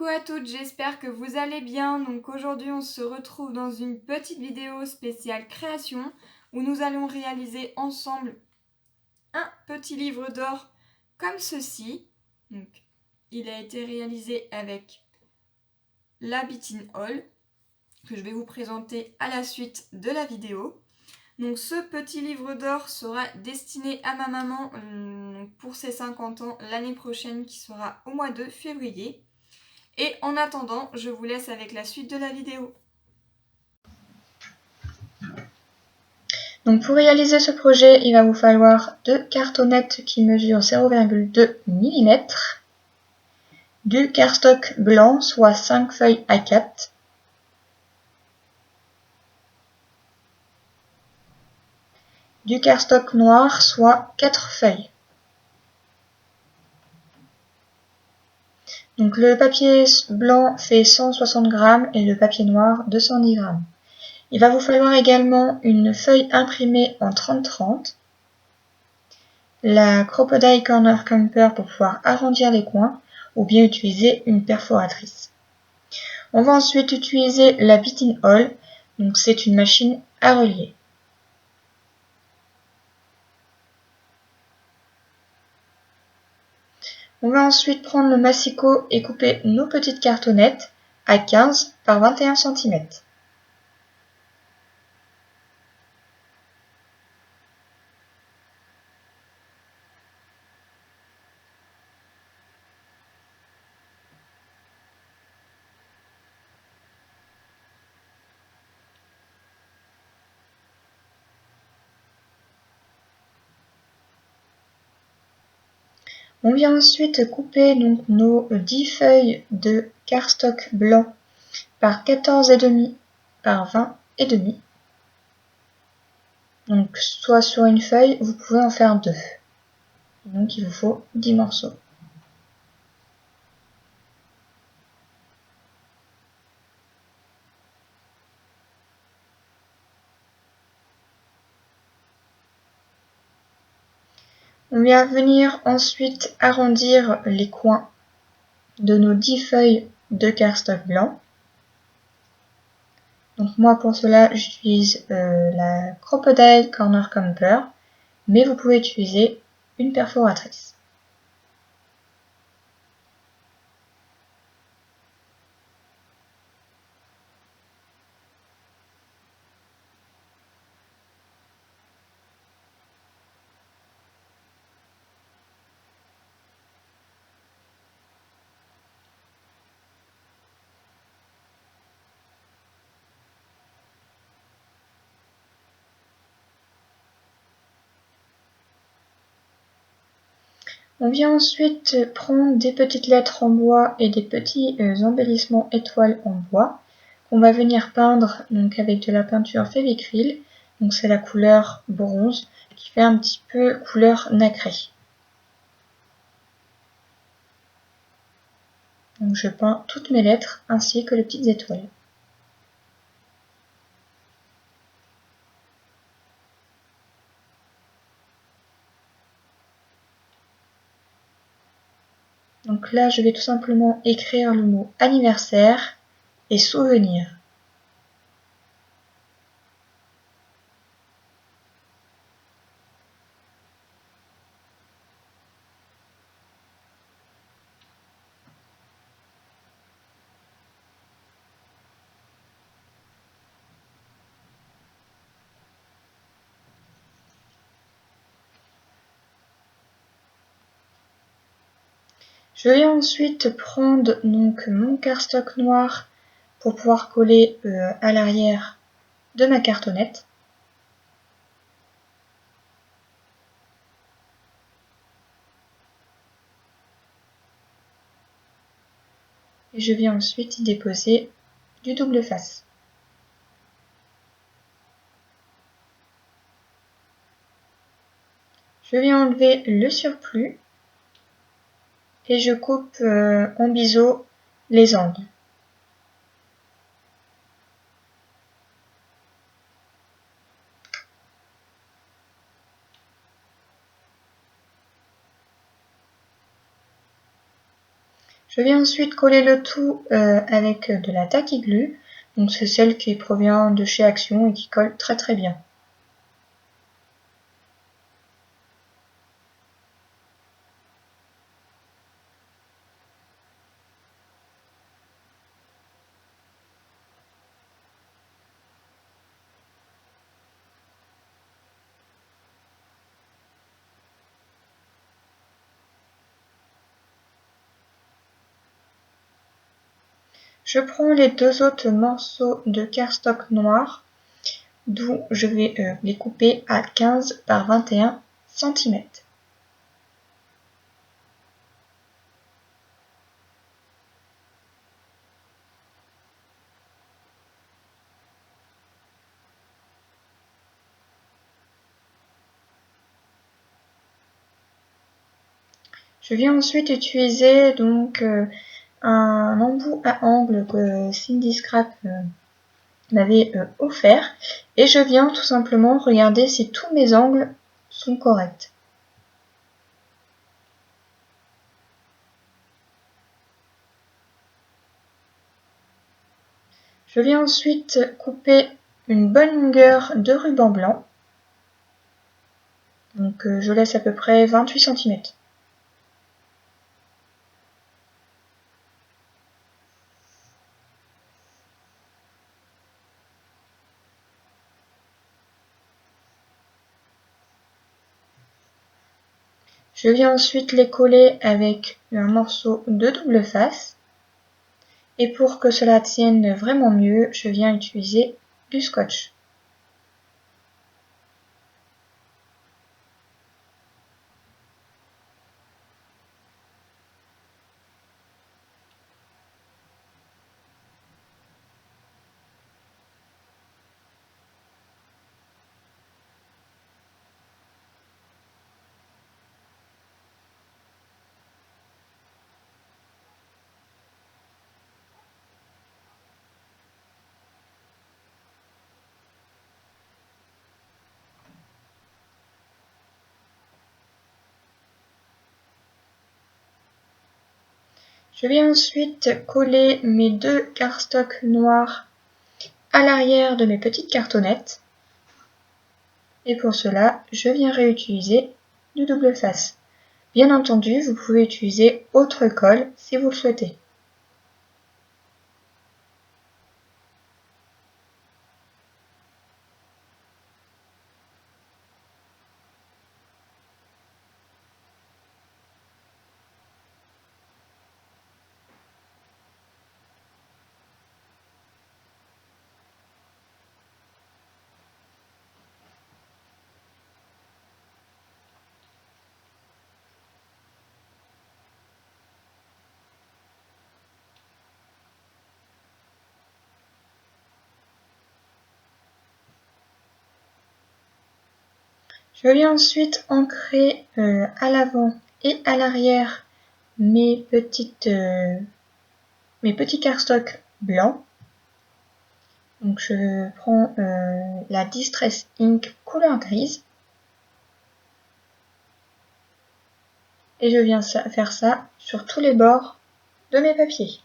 à toutes, j'espère que vous allez bien. Donc aujourd'hui on se retrouve dans une petite vidéo spéciale création où nous allons réaliser ensemble un petit livre d'or comme ceci. Donc il a été réalisé avec la Bitin Hall que je vais vous présenter à la suite de la vidéo. Donc ce petit livre d'or sera destiné à ma maman pour ses 50 ans l'année prochaine qui sera au mois de février. Et en attendant, je vous laisse avec la suite de la vidéo. Donc pour réaliser ce projet, il va vous falloir 2 cartonnettes qui mesurent 0,2 mm, du cardstock blanc, soit 5 feuilles A4, du cardstock noir, soit 4 feuilles. Donc le papier blanc fait 160 grammes et le papier noir 210 grammes. Il va vous falloir également une feuille imprimée en 30-30, la Crocodile Corner Camper pour pouvoir arrondir les coins, ou bien utiliser une perforatrice. On va ensuite utiliser la Bitin Hall, donc c'est une machine à relier. On va ensuite prendre le massicot et couper nos petites cartonnettes à 15 par 21 cm. On vient ensuite couper donc nos 10 feuilles de cardstock blanc par 14,5 par 20,5. Donc soit sur une feuille, vous pouvez en faire 2. Donc il vous faut 10 morceaux. On vient venir ensuite arrondir les coins de nos 10 feuilles de cardstock blanc. Donc moi pour cela j'utilise la Crocodile Corner Camper, mais vous pouvez utiliser une perforatrice. On vient ensuite prendre des petites lettres en bois et des petits embellissements étoiles en bois qu'on va venir peindre donc avec de la peinture Févicril. Donc c'est la couleur bronze qui fait un petit peu couleur nacrée. Donc je peins toutes mes lettres ainsi que les petites étoiles. Donc là, je vais tout simplement écrire le mot anniversaire et souvenir. Je vais ensuite prendre donc mon cardstock noir pour pouvoir coller à l'arrière de ma cartonnette. Et je viens ensuite y déposer du double face. Je viens enlever le surplus et je coupe en biseau les angles. Je vais ensuite coller le tout avec de la tacky glue. Donc c'est celle qui provient de chez Action et qui colle très très bien. Je prends les deux autres morceaux de cardstock noir, d'où je vais les couper à 15 par 21 cm. Je vais ensuite utiliser donc un embout à angle que Cindy Scrap m'avait offert et je viens tout simplement regarder si tous mes angles sont corrects. Je vais ensuite couper une bonne longueur de ruban blanc. Donc je laisse à peu près 28 cm. Je viens ensuite les coller avec un morceau de double face. Et pour que cela tienne vraiment mieux, je viens utiliser du scotch. Je vais ensuite coller mes deux cardstock noirs à l'arrière de mes petites cartonnettes. Et pour cela, je viens réutiliser du double face. Bien entendu, vous pouvez utiliser autre colle si vous le souhaitez. Je vais ensuite ancrer à l'avant et à l'arrière mes petits cardstock blancs. Donc je prends la Distress Ink couleur grise. Et je viens faire ça sur tous les bords de mes papiers.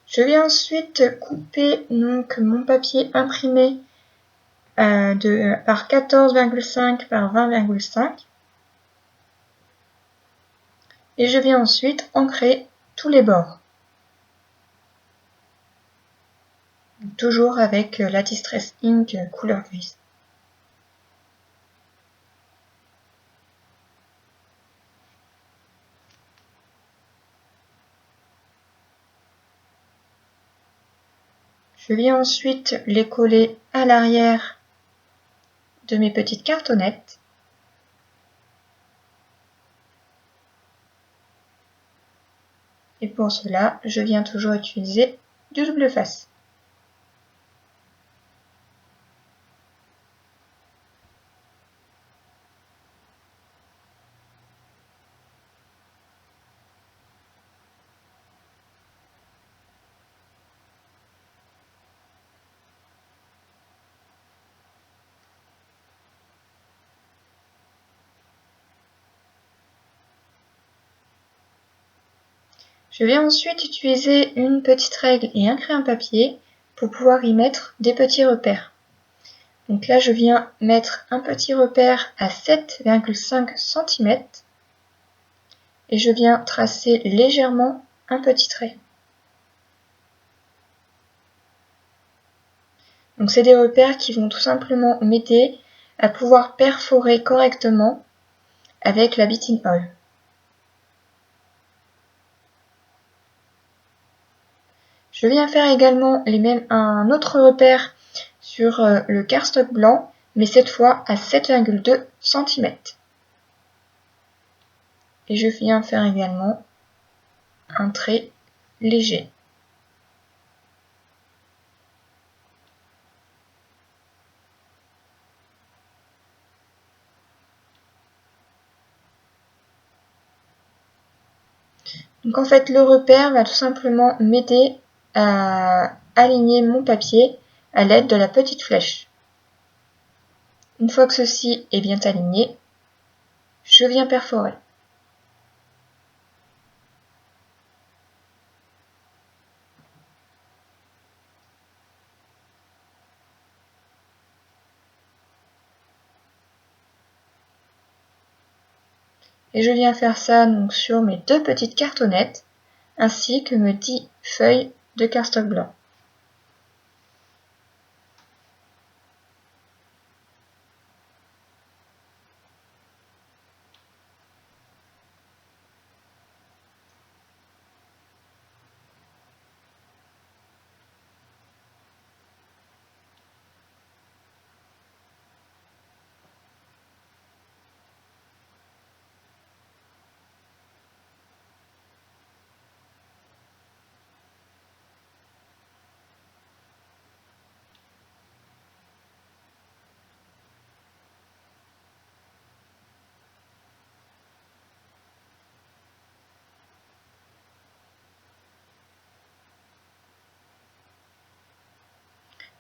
Je vais ensuite couper donc mon papier imprimé par 14,5 par 20,5 et je vais ensuite ancrer tous les bords. Toujours avec la Distress Ink couleur grise. Je viens ensuite les coller à l'arrière de mes petites cartonnettes. Et pour cela, je viens toujours utiliser du double face. Je vais ensuite utiliser une petite règle et un crayon papier pour pouvoir y mettre des petits repères. Donc là, je viens mettre un petit repère à 7,5 cm et je viens tracer légèrement un petit trait. Donc c'est des repères qui vont tout simplement m'aider à pouvoir perforer correctement avec la beating hole. Je viens faire également un autre repère sur le cardstock blanc, mais cette fois à 7,2 cm. Et je viens faire également un trait léger. Donc en fait, le repère va tout simplement m'aider à aligner mon papier à l'aide de la petite flèche. Une fois que ceci est bien aligné, je viens perforer. Et je viens faire ça donc sur mes 2 petites cartonnettes ainsi que mes 10 feuilles de cardstock blanc.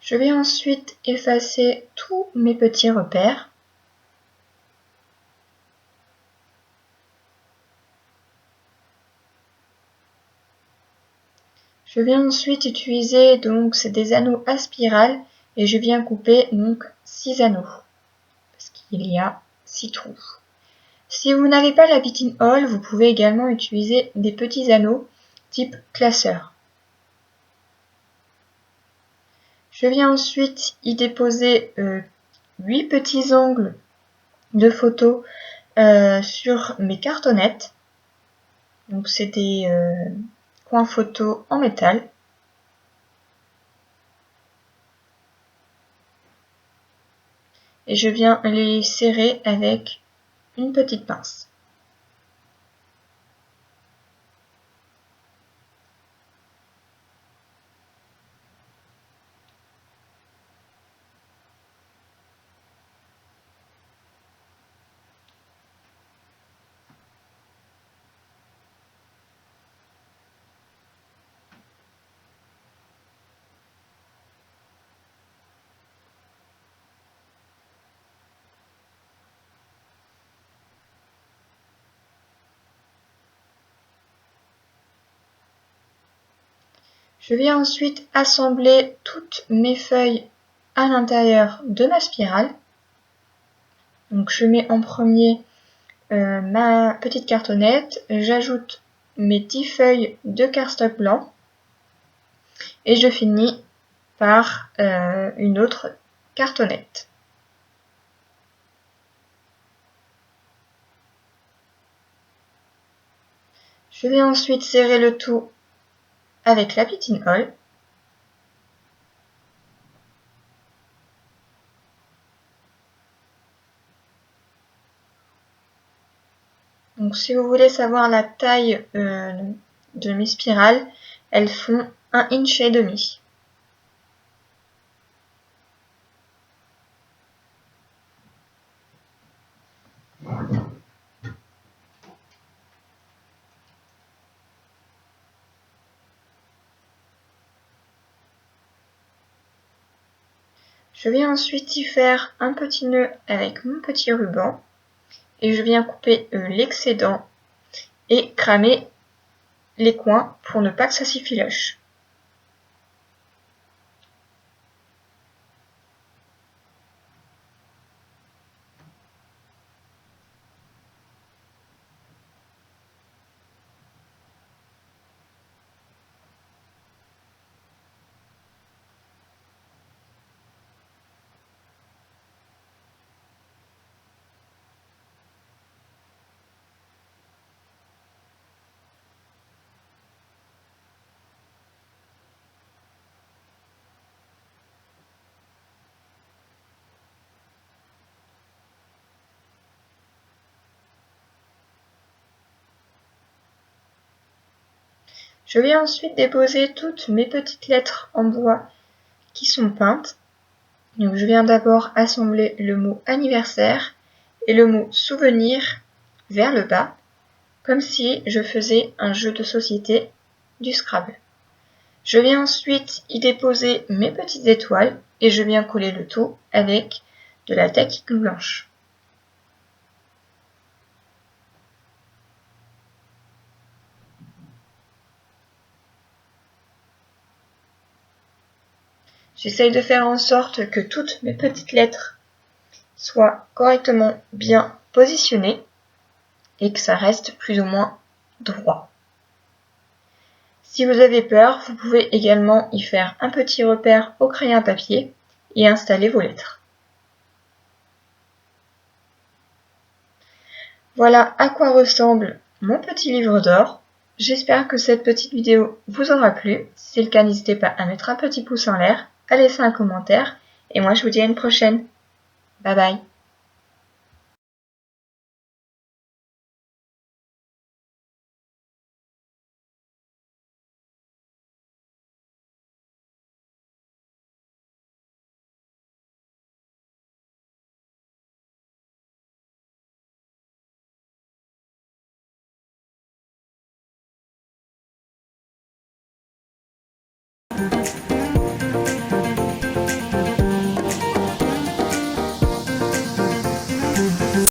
Je vais ensuite effacer tous mes petits repères. Je viens ensuite utiliser donc c'est des anneaux à spirale et je viens couper donc 6 anneaux parce qu'il y a 6 trous. Si vous n'avez pas la beating hole, vous pouvez également utiliser des petits anneaux type classeur. Je viens ensuite y déposer 8 petits angles de photos sur mes cartonnettes. Donc c'est des coins photos en métal. Et je viens les serrer avec une petite pince. Je vais ensuite assembler toutes mes feuilles à l'intérieur de ma spirale. Donc je mets en premier ma petite cartonnette, j'ajoute mes 10 feuilles de cardstock blanc et je finis par une autre cartonnette. Je vais ensuite serrer le tout avec la beating hole. Donc si vous voulez savoir la taille de mes spirales, elles font 1,5 inch. Je vais ensuite y faire un petit nœud avec mon petit ruban et je viens couper l'excédent et cramer les coins pour ne pas que ça s'effiloche. Je vais ensuite déposer toutes mes petites lettres en bois qui sont peintes. Donc je viens d'abord assembler le mot anniversaire et le mot souvenir vers le bas, comme si je faisais un jeu de société du Scrabble. Je viens ensuite y déposer mes petites étoiles et je viens coller le tout avec de la taquique blanche. J'essaye de faire en sorte que toutes mes petites lettres soient correctement bien positionnées et que ça reste plus ou moins droit. Si vous avez peur, vous pouvez également y faire un petit repère au crayon à papier et installer vos lettres. Voilà à quoi ressemble mon petit livre d'or. J'espère que cette petite vidéo vous aura plu. Si c'est le cas, n'hésitez pas à mettre un petit pouce en l'air, à laisser un commentaire et moi je vous dis à une prochaine. Bye bye.